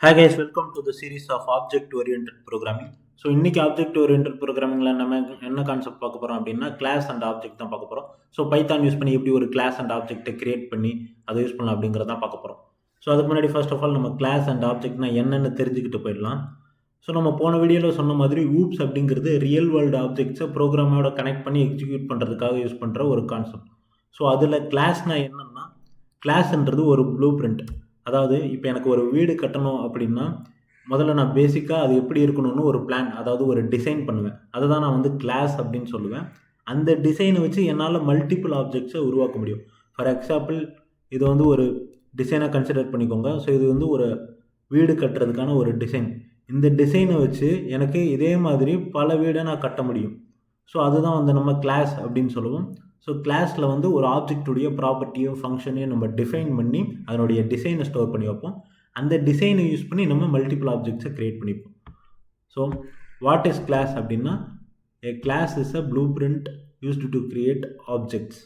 Hi guys, welcome to the series of object oriented programming. So இன்னைக்கு object orient ப்ரோக்ராமிங்கில் நம்ம என்ன concept பார்க்க போகிறோம் அப்படின்னா கிளாஸ் அண்ட் ஆப்ஜெக்ட் தான் பார்க்க போகிறோம். ஸோ பைத்தான் யூஸ் பண்ணி எப்படி ஒரு கிளாஸ் அண்ட் ஆப்ஜெக்ட்டை கிரியேட் பண்ணி அதை யூஸ் பண்ணலாம் அப்படிங்கிறத தான் பார்க்க போகிறோம். ஸோ அதுக்கு முன்னாடி ஃபர்ஸ்ட் ஆஃப் ஆல் நம்ம கிளாஸ் அண்ட் ஆப்ஜெக்ட்னா என்னென்னு தெரிஞ்சுக்கிட்டு போயிடலாம். ஸோ நம்ம போன வீடியோவில் சொன்ன மாதிரி ஊப்ஸ் அப்படிங்கிறது ரியல் வேர்ல்டு ஆப்ஜெக்ட்ஸை ப்ரோக்ராமோட கனெக்ட் பண்ணி எக்ஸிக்யூட் பண்ணுறதுக்காக யூஸ் பண்ணுற ஒரு கான்செப்ட். ஸோ அதில் கிளாஸ்னால் என்னென்னா, கிளாஸ்ன்றது ஒரு ப்ளூ பிரிண்ட். அதாவது இப்போ எனக்கு ஒரு வீடு கட்டணும் அப்படின்னா முதல்ல நான் பேசிக்காக அது எப்படி இருக்கணும்னு ஒரு பிளான், அதாவது ஒரு டிசைன் பண்ணுவேன். அதை தான் நான் வந்து கிளாஸ் அப்படின்னு சொல்லுவேன். அந்த டிசைனை வச்சு என்னால் மல்டிபிள் ஆப்ஜெக்ட்ஸை உருவாக்க முடியும். ஃபார் எக்ஸாம்பிள் இது வந்து ஒரு டிசைனை கன்சிடர் பண்ணிக்கோங்க. ஸோ இது வந்து ஒரு வீடு கட்டுறதுக்கான ஒரு டிசைன். இந்த டிசைனை வச்சு எனக்கு இதே மாதிரி பல வீடை நான் கட்ட முடியும். ஸோ அதுதான் வந்து நம்ம கிளாஸ் அப்படின்னு சொல்லுவோம். ஸோ கிளாஸில் வந்து ஒரு ஆப்ஜெக்டுடைய ப்ராப்பர்ட்டியோ ஃபங்க்ஷனையும் நம்ம டிஃபைன் பண்ணி அதனுடைய டிசைனை ஸ்டோர் பண்ணி வைப்போம். அந்த டிசைனை யூஸ் பண்ணி நம்ம மல்டிபிள் ஆப்ஜெக்ட்ஸை க்ரியேட் பண்ணிப்போம். ஸோ வாட் இஸ் கிளாஸ் அப்படின்னா, a class is a blueprint used to create objects.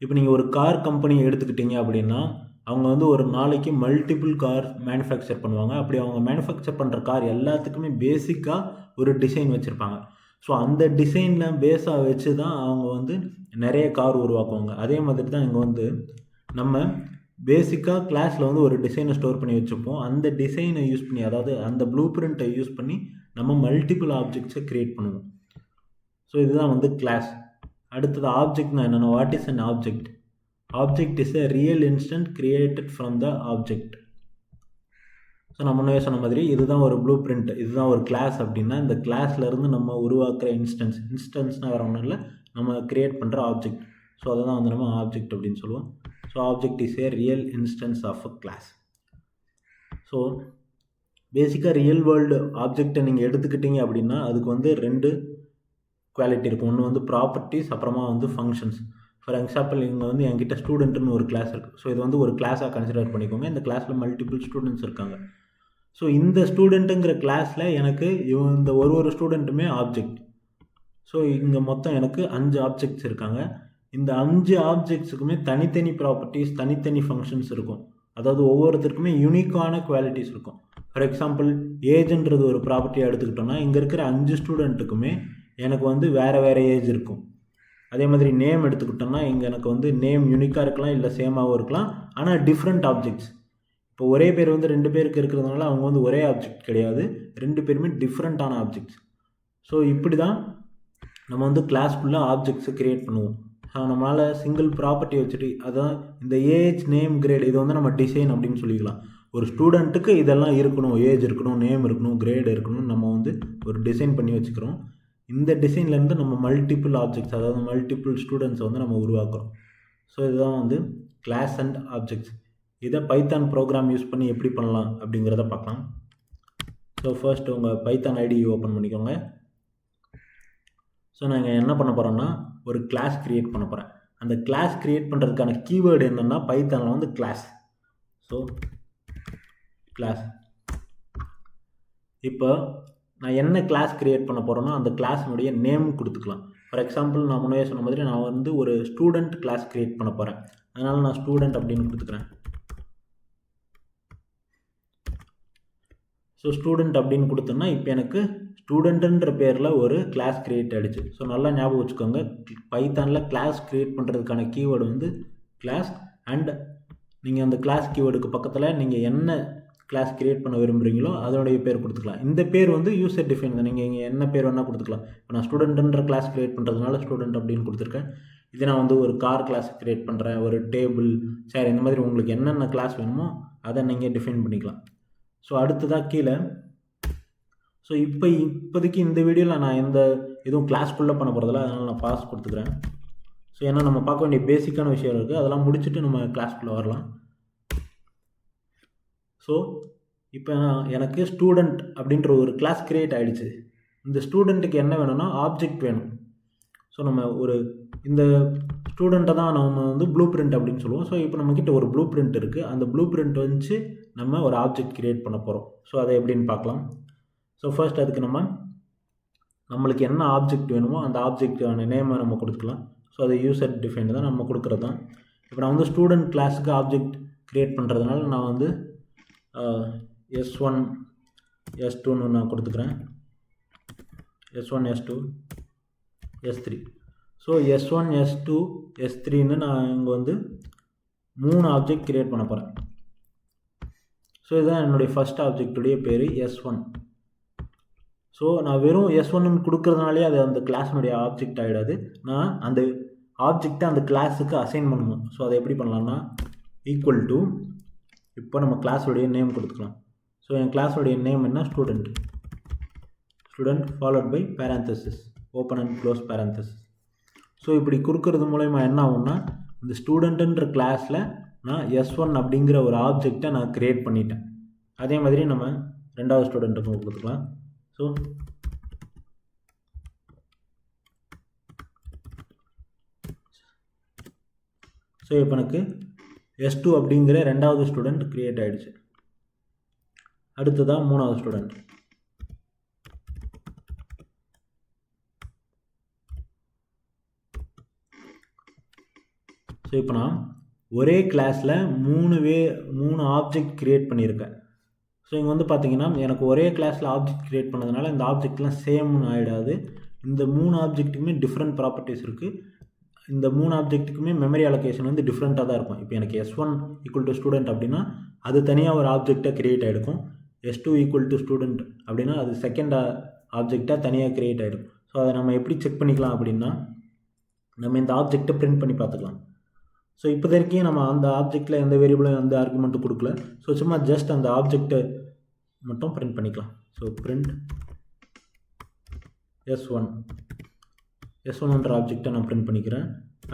இப்போ நீங்கள் ஒரு கார் கம்பெனி எடுத்துக்கிட்டீங்க அப்படின்னா அவங்க வந்து ஒரு நாளைக்கு மல்டிபிள் கார் மேனுஃபேக்சர் பண்ணுவாங்க. அப்படி அவங்க மேனுஃபேக்சர் பண்ணுற கார் எல்லாத்துக்குமே பேசிக்காக ஒரு டிசைன் வச்சுருப்பாங்க. ஸோ அந்த டிசைனில் பேஸாக வச்சு தான் அவங்க வந்து நிறைய கார் உருவாக்குவாங்க. அதே மாதிரி தான் இங்கே வந்து நம்ம பேசிக்காக கிளாஸில் வந்து ஒரு டிசைனை ஸ்டோர் பண்ணி வச்சுப்போம். அந்த டிசைனை யூஸ் பண்ணி, அதாவது அந்த ப்ளூ பிரிண்ட்டை யூஸ் பண்ணி நம்ம மல்டிபிள் ஆப்ஜெக்ட்ஸை க்ரியேட் பண்ணுவோம். ஸோ இதுதான் வந்து கிளாஸ். அடுத்தது ஆப்ஜெக்ட்னா என்னென்னா, what is an object? Object is a real instant created from the object. So நான் முன்னே சொன்ன மாதிரி இதுதான் ஒரு ப்ளூ பிரிண்ட், இதுதான் ஒரு கிளாஸ். அப்படின்னா இந்த கிளாஸ்லேருந்து நம்ம உருவாக்குற இன்ஸ்டன்ஸ்னால் வேறு ஒன்றும் இல்லை, நம்ம க்ரியேட் பண்ணுற ஆப்ஜெக்ட். ஸோ அதை தான் வந்து நம்ம ஆப்ஜெக்ட் அப்படின்னு சொல்லுவோம். So object is a real instance of a class. So பேசிக்காக ரியல் வேர்ல்டு ஆப்ஜெக்டை நீங்கள் எடுத்துக்கிட்டீங்க அப்படின்னா அதுக்கு வந்து ரெண்டு குவாலிட்டி இருக்கும். ஒன்று வந்து ப்ராப்பர்ட்டிஸ், அப்புறமா வந்து ஃபங்க்ஷன்ஸ். ஃபார் எக்ஸாம்பிள் இங்கே வந்து என்கிட்ட ஸ்டூடெண்ட்னு ஒரு கிளாஸ் இருக்குது. ஸோ இது வந்து ஒரு கிளாஸாக கன்சிடர் பண்ணிக்கோங்க. இந்த கிளாஸில் மல்டிபிள் ஸ்டூடெண்ட்ஸ் இருக்காங்க. ஸோ இந்த ஸ்டூடெண்ட்டுங்கிற கிளாஸில் எனக்கு இந்த ஒரு ஸ்டூடெண்ட்டுமே ஆப்ஜெக்ட். ஸோ இங்கே மொத்தம் எனக்கு 5 ஆப்ஜெக்ட்ஸ் இருக்காங்க. இந்த 5 ஆப்ஜெக்ட்ஸுக்குமே தனித்தனி ப்ராப்பர்ட்டிஸ், தனித்தனி ஃபங்க்ஷன்ஸ் இருக்கும். அதாவது ஒவ்வொருத்தருக்குமே யூனிக்கான குவாலிட்டிஸ் இருக்கும். ஃபார் எக்ஸாம்பிள் ஏஜ்ன்றது ஒரு ப்ராப்பர்ட்டியாக எடுத்துக்கிட்டோன்னா இங்கே இருக்கிற 5 ஸ்டூடெண்ட்டுக்குமே எனக்கு வந்து வேறு ஏஜ் இருக்கும். அதே மாதிரி நேம் எடுத்துக்கிட்டோம்னா இங்கே எனக்கு வந்து நேம் யூனிக்காக இருக்கலாம், இல்லை சேமாகவும் இருக்கலாம், ஆனால் டிஃப்ரெண்ட் ஆப்ஜெக்ட்ஸ். இப்போ ஒரே பேர் வந்து 2 பேருக்கு இருக்கிறதுனால அவங்க வந்து ஒரே ஆப்ஜெக்ட் கிடையாது, 2 பேருமே டிஃப்ரெண்ட்டான ஆப்ஜெக்ட்ஸ். ஸோ இப்படி தான் நம்ம வந்து கிளாஸ்க்குள்ளே ஆப்ஜெக்ட்ஸை க்ரியேட் பண்ணுவோம். ஸோ நம்மளால் சிங்கிள் ப்ராப்பர்ட்டி வச்சுட்டு, அதான் இந்த ஏஜ், நேம், கிரேட், இது வந்து நம்ம டிசைன் அப்படின்னு சொல்லிக்கலாம். ஒரு ஸ்டூடெண்ட்டுக்கு இதெல்லாம் இருக்கணும், ஏஜ் இருக்கணும், நேம் இருக்கணும், கிரேட் இருக்கணும், நம்ம வந்து ஒரு டிசைன் பண்ணி வச்சுக்கிறோம். இந்த டிசைன்லேருந்து நம்ம மல்டிபிள் ஆப்ஜெக்ட்ஸ், அதாவது மல்டிபிள் ஸ்டூடெண்ட்ஸை வந்து நம்ம உருவாக்குறோம். ஸோ இதுதான் வந்து கிளாஸ் அண்ட் ஆப்ஜெக்ட்ஸ். இதை பைத்தான் ப்ரோக்ராம் யூஸ் பண்ணி எப்படி பண்ணலாம் அப்படிங்கிறத பார்க்கலாம். ஸோ ஃபர்ஸ்ட் உங்கள் பைத்தான் ஐடி ஓப்பன் பண்ணிக்கோங்க. ஸோ நாங்கள் என்ன பண்ண போகிறோம்னா ஒரு கிளாஸ் க்ரியேட் பண்ண போகிறேன். அந்த கிளாஸ் க்ரியேட் பண்ணுறதுக்கான கீவேர்டு என்னென்னா பைத்தானில் வந்து கிளாஸ். So class. இப்போ நான் என்ன கிளாஸ் க்ரியேட் பண்ண போகிறேன்னா அந்த கிளாஸினுடைய நேம் கொடுத்துக்கலாம். ஃபார் எக்ஸாம்பிள் நான் முன்னாடியே சொன்ன மாதிரி நான் வந்து ஒரு ஸ்டூடெண்ட் கிளாஸ் க்ரியேட் பண்ண போகிறேன். அதனால் நான் ஸ்டூடெண்ட் அப்படின்னு கொடுத்துக்கிறேன். ஸோ ஸ்டூடெண்ட் அப்படின்னு கொடுத்தோன்னா இப்போ எனக்கு ஸ்டூடெண்ட்டுன்ற பேரில் ஒரு கிளாஸ் க்ரியேட் ஆகிடுச்சு. ஸோ நல்லா ஞாபகம் வச்சுக்கோங்க, பைத்தானில் கிளாஸ் க்ரியேட் பண்ணுறதுக்கான கீவேர்டு வந்து கிளாஸ். அண்ட் நீங்கள் அந்த கிளாஸ் கீவேர்டுக்கு பக்கத்தில் நீங்கள் என்ன கிளாஸ் க்ரியேட் பண்ண விரும்புகிறீங்களோ அதனுடைய பேர் கொடுத்துக்கலாம். இந்த பேர் வந்து யூசர் டிஃபைன் தான், நீங்கள் இங்கே என்ன பேர் வேணால் கொடுத்துக்கலாம். இப்போ நான் ஸ்டூடெண்ட்டுன்ற கிளாஸ் க்ரியேட் பண்ணுறதுனால ஸ்டூடெண்ட் அப்படின்னு கொடுத்துருக்கேன். இதே நான் வந்து ஒரு கார் கிளாஸ் க்ரியேட் பண்ணுறேன், ஒரு டேபிள், சேர், இந்த மாதிரி உங்களுக்கு என்னென்ன கிளாஸ் வேணுமோ அதை நீங்கள் டிஃபைன் பண்ணிக்கலாம். ஸோ அடுத்ததாக கீழே, ஸோ இப்போதைக்கு இந்த வீடியோவில் நான் எதுவும் கிளாஸ்க்குள்ளே பண்ண போகிறதில்ல, அதனால் நான் பாஸ் கொடுத்துக்கிறேன். ஸோ ஏன்னா நம்ம பார்க்க வேண்டிய பேசிக்கான விஷயம் இருக்குது, அதெல்லாம் முடிச்சுட்டு நம்ம கிளாஸ்க்குள்ளே வரலாம். ஸோ இப்போ எனக்கு ஸ்டூடெண்ட் அப்படின்ற ஒரு கிளாஸ் க்ரியேட் ஆகிடுச்சு. இந்த ஸ்டூடெண்ட்டுக்கு என்ன வேணும்னா ஆப்ஜெக்ட் வேணும். ஸோ நம்ம இந்த ஸ்டூடெண்ட்டை தான் நம்ம வந்து ப்ளூ பிரிண்ட் அப்படின்னு சொல்லுவோம். ஸோ இப்போ நம்மக்கிட்ட ஒரு ப்ளூ பிரிண்ட் இருக்குது. அந்த ப்ளூ பிரிண்ட் வச்சு நம்ம ஒரு ஆப்ஜெக்ட் க்ரியேட் பண்ண போகிறோம். ஸோ அதை எப்படின்னு பார்க்கலாம். ஸோ ஃபர்ஸ்ட் அதுக்கு நம்மளுக்கு என்ன ஆப்ஜெக்ட் வேணுமோ அந்த ஆப்ஜெக்டான நேமை நம்ம கொடுத்துக்கலாம். ஸோ அது யூசர் டிஃபைன் தான், நம்ம கொடுக்குறது தான். இப்போ நான் வந்து ஸ்டூடெண்ட் கிளாஸுக்கு ஆப்ஜெக்ட் க்ரியேட் பண்ணுறதுனால நான் வந்து S1 S2ன்னு நான் கொடுத்துக்கிறேன். S1 S2 S3. So S1 S2 S3ன்னு நான் இங்கே வந்து 3 ஆப்ஜெக்ட் க்ரியேட் பண்ண போகிறேன். ஸோ இதுதான் என்னுடைய ஃபஸ்ட் ஆப்ஜெக்டுடைய பேர் S1. ஸோ நான் வெறும் S1ன்னு கொடுக்குறதுனாலே அது அந்த கிளாஸினுடைய ஆப்ஜெக்ட் ஆகிடாது. நான் அந்த ஆப்ஜெக்டை அந்த கிளாஸுக்கு அசைன் பண்ணணும். ஸோ அதை எப்படி பண்ணலாம்னா ஈக்குவல் டு, இப்போ நம்ம கிளாஸோடைய நேம் கொடுத்துக்கலாம். ஸோ என் கிளாஸோடைய நேம் என்ன, student followed by parenthesis, open and close parenthesis. So இப்படி கொடுக்கறது மூலயமா என்ன ஆகும்னா, இந்த ஸ்டூடெண்ட்டுன்ற கிளாஸில் நான் S1 அப்படிங்கிற ஒரு ஆப்ஜெக்டை நான் க்ரியேட் பண்ணிட்டேன். அதே மாதிரி நம்ம ரெண்டாவது ஸ்டூடெண்ட்டுக்கும் கொடுத்துக்கலாம். ஸோ இப்போ எனக்கு S2 அப்படிங்கிற ரெண்டாவது ஸ்டூடெண்ட் க்ரியேட் ஆகிடுச்சு. அடுத்ததாக மூணாவது ஸ்டூடெண்ட். ஸோ இப்போ நான் ஒரே கிளாஸில் 3 ஆப்ஜெக்ட் க்ரியேட் பண்ணியிருக்கேன். ஸோ இங்கே வந்து பார்த்தீங்கன்னா எனக்கு ஒரே கிளாஸில் ஆப்ஜெக்ட் க்ரியேட் பண்ணதுனால இந்த ஆப்ஜெக்ட்லாம் சேம்னு ஆகிடாது. இந்த 3 ஆப்ஜெக்ட்டுக்குமே டிஃப்ரெண்ட் ப்ராப்பர்ட்டிஸ் இருக்குது. இந்த 3 ஆப்ஜெக்ட்டுக்குமே மெமரி அலோகேஷன் வந்து டிஃப்ரெண்ட்டாக தான் இருக்கும். இப்போ எனக்கு S1 ஈக்குவல் டு ஸ்டூடெண்ட் அப்படின்னா அது தனியாக ஒரு ஆப்ஜெக்டாக க்ரியேட் ஆகிருக்கும். S2 ஈக்குவல் டு ஸ்டூடெண்ட் அப்படின்னா அது செகண்ட் ஆப்ஜெக்டாக தனியாக க்ரியேட் ஆகிடும். ஸோ அதை நம்ம எப்படி செக் பண்ணிக்கலாம் அப்படின்னா, நம்ம இந்த ஆப்ஜெக்டை பிரிண்ட் பண்ணி பார்த்துக்கலாம். ஸோ இப்போதைக்கு நம்ம அந்த ஆப்ஜெக்டில் எந்த வேரியபிளும் எந்த ஆர்குமெண்ட்டும் கொடுக்கல. ஸோ சும்மா ஜஸ்ட் அந்த ஆப்ஜெக்டை மட்டும் பிரிண்ட் பண்ணிக்கலாம். ஸோ பிரிண்ட் S1ன்ற ஆப்ஜெக்டை நான் பிரிண்ட் பண்ணிக்கிறேன்.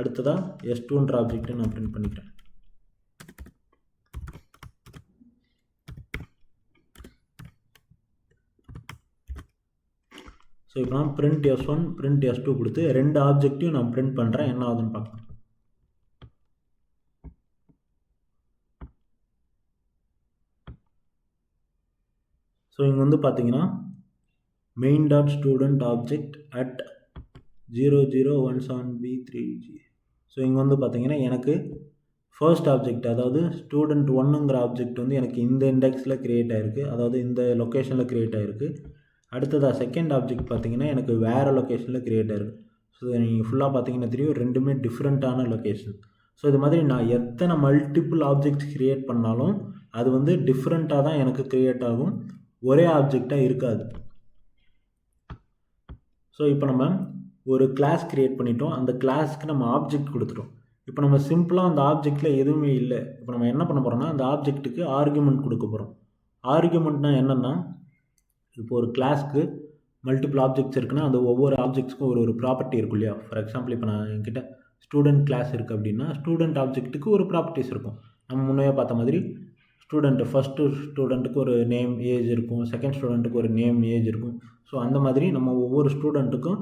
அடுத்ததாக S2ன்ற ஆப்ஜெக்டை நான் பிரிண்ட் பண்ணிக்கிறேன். ஸோ இப்போ நான் பிரிண்ட் S1 பிரிண்ட் S2 கொடுத்து 2 ஆப்ஜெக்டையும் நான் பிரிண்ட் பண்ணுறேன். என்ன ஆகுதுன்னு பார்க்கலாம். ஸோ இங்கே வந்து பார்த்தீங்கன்னா main dot student object at 0017B3G. So இங்கே வந்து பார்த்தீங்கன்னா எனக்கு ஃபர்ஸ்ட் ஆப்ஜெக்ட், அதாவது ஸ்டூடெண்ட் 1ங்கிற ஆப்ஜெக்ட் வந்து எனக்கு இந்த இண்டெக்ஸில் க்ரியேட் ஆகிருக்கு, அதாவது இந்த லொக்கேஷனில் க்ரியேட் ஆகிருக்கு. அடுத்ததாக செகண்ட் ஆப்ஜெக்ட் பார்த்தீங்கன்னா எனக்கு வேறு லொக்கேஷனில் க்ரியேட் ஆகிருக்கு. ஸோ நீங்கள் ஃபுல்லாக பார்த்தீங்கன்னா தெரியும், ரெண்டுமே டிஃப்ரெண்ட்டான லொக்கேஷன். ஸோ இது மாதிரி நான் எத்தனை மல்டிபிள் ஆப்ஜெக்ட்ஸ் க்ரியேட் பண்ணாலும் அது வந்து டிஃப்ரெண்ட்டாக தான் எனக்கு க்ரியேட் ஆகும், ஒரே ஆப்ஜெக்டாக இருக்காது. ஸோ இப்போ நம்ம ஒரு கிளாஸ் க்ரியேட் பண்ணிட்டோம், அந்த கிளாஸ்க்கு நம்ம ஆப்ஜெக்ட் கொடுத்துட்டோம். இப்போ நம்ம சிம்பிளாக அந்த ஆப்ஜெக்டில் எதுவுமே இல்லை. இப்போ நம்ம என்ன பண்ண போகிறோம்னா, அந்த ஆப்ஜெக்ட்டுக்கு ஆர்குமெண்ட் கொடுக்க போகிறோம். ஆர்குமெண்ட்னா என்னென்னா, இப்போ ஒரு கிளாஸ்க்கு மல்டிபிள் ஆப்ஜெக்ட்ஸ் இருக்குன்னா அந்த ஒவ்வொரு ஆப்ஜெக்ட்ஸ்க்கும் ஒரு ப்ராப்பர்ட்டி இருக்கும் இல்லையா. ஃபார் எக்ஸாம்பிள் இப்போ நான் என்கிட்ட ஸ்டூடெண்ட் கிளாஸ் இருக்குது அப்படின்னா ஸ்டூடெண்ட் ஆப்ஜெக்ட்டுக்கு ஒரு ப்ராப்பர்ட்டிஸ் இருக்கும். நம்ம முன்னே பார்த்த மாதிரி ஃபஸ்ட்டு ஸ்டூடெண்ட்டுக்கு ஒரு நேம் ஏஜ் இருக்கும், செகண்ட் ஸ்டூடெண்ட்டுக்கு ஒரு நேம் ஏஜ் இருக்கும். ஸோ அந்த மாதிரி நம்ம ஒவ்வொரு ஸ்டூடெண்ட்டுக்கும்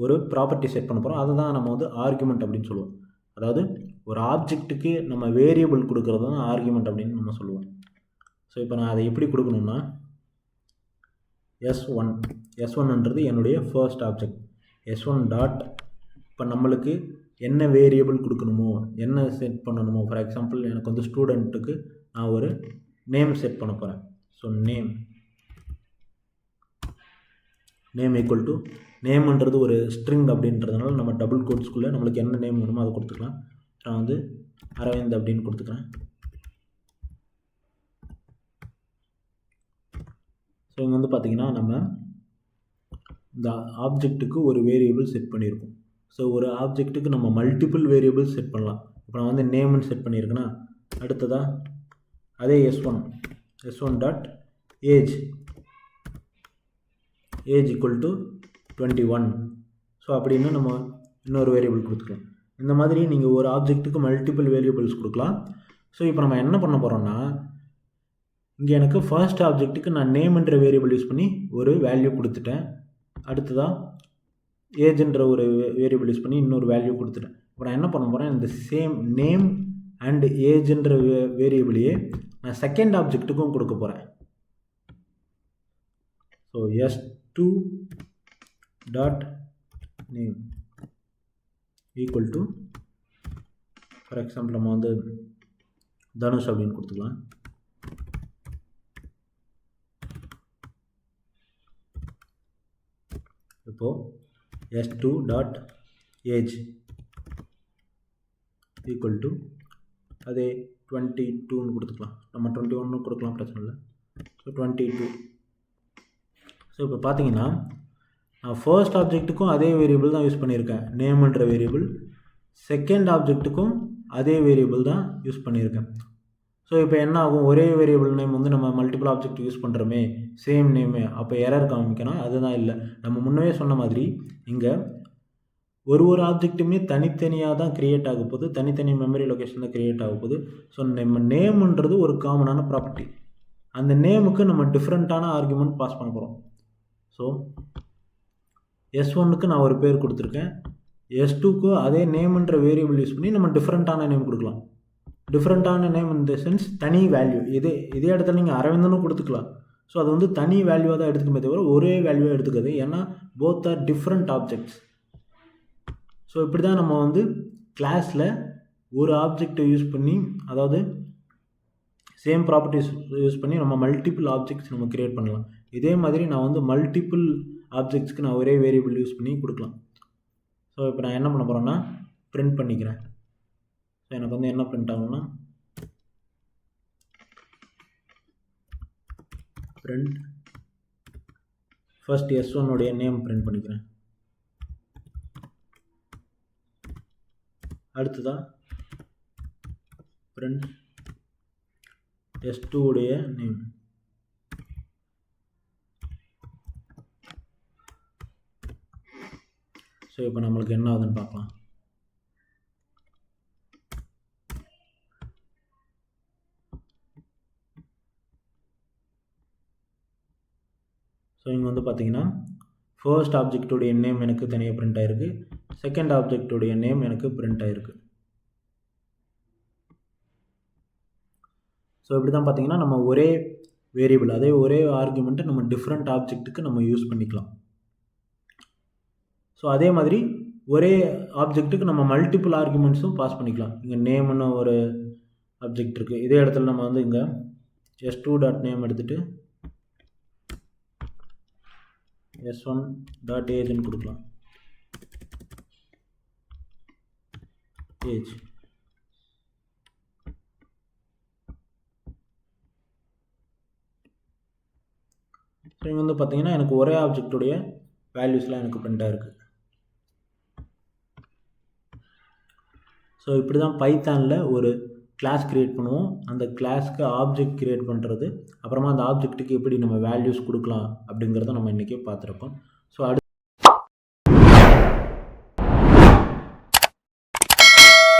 ஒரு ப்ராப்பர்ட்டி செட் பண்ண போகிறோம். அதுதான் நம்ம வந்து ஆர்குமெண்ட் அப்படின்னு சொல்லுவோம். அதாவது ஒரு ஆப்ஜெக்ட்டுக்கு நம்ம வேரியபிள் கொடுக்குறது தான் ஆர்குமெண்ட் அப்படின்னு நம்ம சொல்லுவோம். ஸோ இப்போ நான் அதை எப்படி கொடுக்கணும்னா, S1ன்றது என்னுடைய ஃபர்ஸ்ட் ஆப்ஜெக்ட். S1 டாட் இப்போ நம்மளுக்கு என்ன வேரியபிள் கொடுக்கணுமோ, என்ன செட் பண்ணணுமோ, ஃபார் எக்ஸாம்பிள் எனக்கு வந்து ஸ்டூடெண்ட்டுக்கு நான் ஒரு நேம் செட் பண்ண போகிறேன். ஸோ நேம் ஈக்குவல் டு, நேம்ன்றது ஒரு ஸ்ட்ரிங் அப்படின்றதுனால நம்ம டபுள் கோட்ஸ்குள்ளே நம்மளுக்கு என்ன நேம் வேணுமோ அதை கொடுத்துக்கலாம். நான் வந்து அரவிந்த் அப்படின்னு கொடுத்துக்கிறேன். ஸோ இங்கே வந்து பார்த்திங்கன்னா நம்ம இந்த ஆப்ஜெக்ட்டுக்கு ஒரு வேரியபிள் செட் பண்ணியிருக்கோம். ஸோ ஒரு ஆப்ஜெக்ட்டுக்கு நம்ம மல்டிபிள் வேரியபிள் செட் பண்ணலாம். இப்போ நான் வந்து நேம்னு செட் பண்ணியிருக்கேன்னா, அடுத்ததாக அதே S1 dot age equal to 21. So அப்படின்னு நம்ம இன்னொரு வேரியபிள் கொடுத்துக்கலாம். இந்த மாதிரி நீங்கள் ஒரு ஆப்ஜெக்ட்டுக்கு மல்டிபிள் வேரியபிள்ஸ் கொடுக்கலாம். ஸோ இப்போ நம்ம என்ன பண்ண போகிறோம்னா, இங்கே எனக்கு ஃபர்ஸ்ட் ஆப்ஜெக்ட்டுக்கு நான் நேம்ன்ற வேரியபிள் யூஸ் பண்ணி ஒரு வேல்யூ கொடுத்துட்டேன். அடுத்ததாக ஏஜ்ன்ற ஒரு வேரியபிள் யூஸ் பண்ணி இன்னொரு வேல்யூ கொடுத்துட்டேன். இப்போ நான் என்ன பண்ண போகிறேன், இந்த சேம் நேம் அண்ட் ஏஜ்ன்ற வேரியபிளையே நான் செகண்ட் ஆப்ஜெக்ட்டுக்கும் கொடுக்க போகிறேன். So S2 dot name equal to, for example நம்ம வந்து தனுஷ் அப்படின்னு கொடுத்துக்கலாம். இப்போது s2 dot age equal to அதே 22ன்னு கொடுத்துக்கலாம். நம்ம 21 கொடுக்கலாம், பிரச்சனை இல்லை. ஸோ 22. ஸோ இப்போ பார்த்தீங்கன்னா நான் ஃபர்ஸ்ட் ஆப்ஜெக்ட்டுக்கும் அதே வேரியபிள் தான் யூஸ் பண்ணியிருக்கேன், நேம்ன்ற வேரியபிள். செகண்ட் ஆப்ஜெக்ட்டுக்கும் அதே வேரியபிள் தான் யூஸ் பண்ணியிருக்கேன். ஸோ இப்போ என்ன ஆகும், ஒரே வேரியபிள் நேம் வந்து நம்ம மல்டிபிள் ஆப்ஜெக்ட் யூஸ் பண்ணுறோமே, சேம் நேமு, அப்போ எரர் காமிக்கணும். அதுதான் இல்லை, நம்ம முன்னவே சொன்ன மாதிரி இங்கே ஒரு ஆப்ஜெக்ட்டுமே தனித்தனியாக தான் க்ரியேட் ஆக போகுது, தனித்தனி மெமரி லொக்கேஷன் தான் க்ரியேட் ஆக போகுது. ஸோ நம்ம நேம்ன்றது ஒரு காமனான ப்ராப்பர்ட்டி. அந்த நேமுக்கு நம்ம டிஃப்ரெண்ட்டான ஆர்குமெண்ட் பாஸ் பண்ண போகிறோம். ஸோ S1க்கு நான் ஒரு பேர் கொடுத்துருக்கேன், S2க்கு அதே நேம்ன்ற வேரியபிள் யூஸ் பண்ணி நம்ம டிஃப்ரெண்ட்டான நேம் கொடுக்கலாம். டிஃப்ரெண்ட்டான நேம் இன் த சென்ஸ் தனி வேல்யூ. இதே இடத்துல நீங்கள் அரவிந்தனும் கொடுத்துக்கலாம். ஸோ அது வந்து தனி வேல்யூவாக தான் எடுத்துக்குமே தவிர ஒரே வேல்யூவாக எடுத்துக்காது, ஏன்னா both are different objects. So இப்படி தான் நம்ம வந்து கிளாஸில் ஒரு ஆப்ஜெக்டை யூஸ் பண்ணி, அதாவது சேம் ப்ராப்பர்ட்டிஸ் யூஸ் பண்ணி நம்ம மல்டிபிள் ஆப்ஜெக்ட்ஸ் நம்ம க்ரியேட் பண்ணலாம். இதே மாதிரி நான் வந்து மல்டிபிள் ஆப்ஜெக்ட்ஸ்க்கு நான் ஒரே வேரியபிள் யூஸ் பண்ணி கொடுக்கலாம். ஸோ இப்போ நான் என்ன பண்ண போகிறேன்னா பிரிண்ட் பண்ணிக்கிறேன். ஸோ எனக்கு வந்து என்ன பிரிண்ட் ஆகும்னா print first S1 name print பண்ணிக்கிறேன். அடுத்ததாக பிரிண்ட் S2 நேம். ஸோ இப்போ நம்மளுக்கு என்ன ஆகுதுன்னு பார்க்கலாம். ஸோ இங்கே வந்து பார்த்தீங்கன்னா ஃபர்ஸ்ட் ஆப்ஜெக்டுடைய நேம் எனக்கு தனியாக பிரிண்ட் ஆகிருக்கு, செகண்ட் ஆப்ஜெக்டுடைய நேம் எனக்கு பிரிண்ட் ஆகிருக்கு. ஸோ இப்படி தான் பார்த்தீங்கன்னா நம்ம ஒரே வேரியபிள், அதே ஒரே ஆர்குமெண்ட்டை நம்ம டிஃப்ரெண்ட் ஆப்ஜெக்ட்டுக்கு நம்ம யூஸ் பண்ணிக்கலாம். ஸோ அதே மாதிரி ஒரே ஆப்ஜெக்ட்டுக்கு நம்ம மல்டிபிள் ஆர்குமெண்ட்ஸும் பாஸ் பண்ணிக்கலாம். இங்கே நேம்னு ஒரு ஆப்ஜெக்ட் இருக்குது, இதே இடத்துல நம்ம வந்து இங்கே S2 டாட் நேம் எடுத்துகிட்டு S1 டாட் ஏஜ்னு கொடுக்கலாம். ஏஜ். ஸோ இங்கே வந்து பார்த்தீங்கன்னா எனக்கு ஒரே ஆப்ஜெக்டுடைய வேல்யூஸ்லாம் எனக்கு பிரிண்ட் ஆகிருக்கு. ஸோ இப்படி தான் பைத்தானில் ஒரு கிளாஸ் க்ரியேட் பண்ணுவோம், அந்த கிளாஸ்க்கு ஆப்ஜெக்ட் க்ரியேட் பண்ணுறது, அப்புறமா அந்த ஆப்ஜெக்ட்டுக்கு எப்படி நம்ம வேல்யூஸ் கொடுக்கலாம் அப்படிங்கிறத நம்ம இன்றைக்கி பார்த்துருக்கோம். ஸோ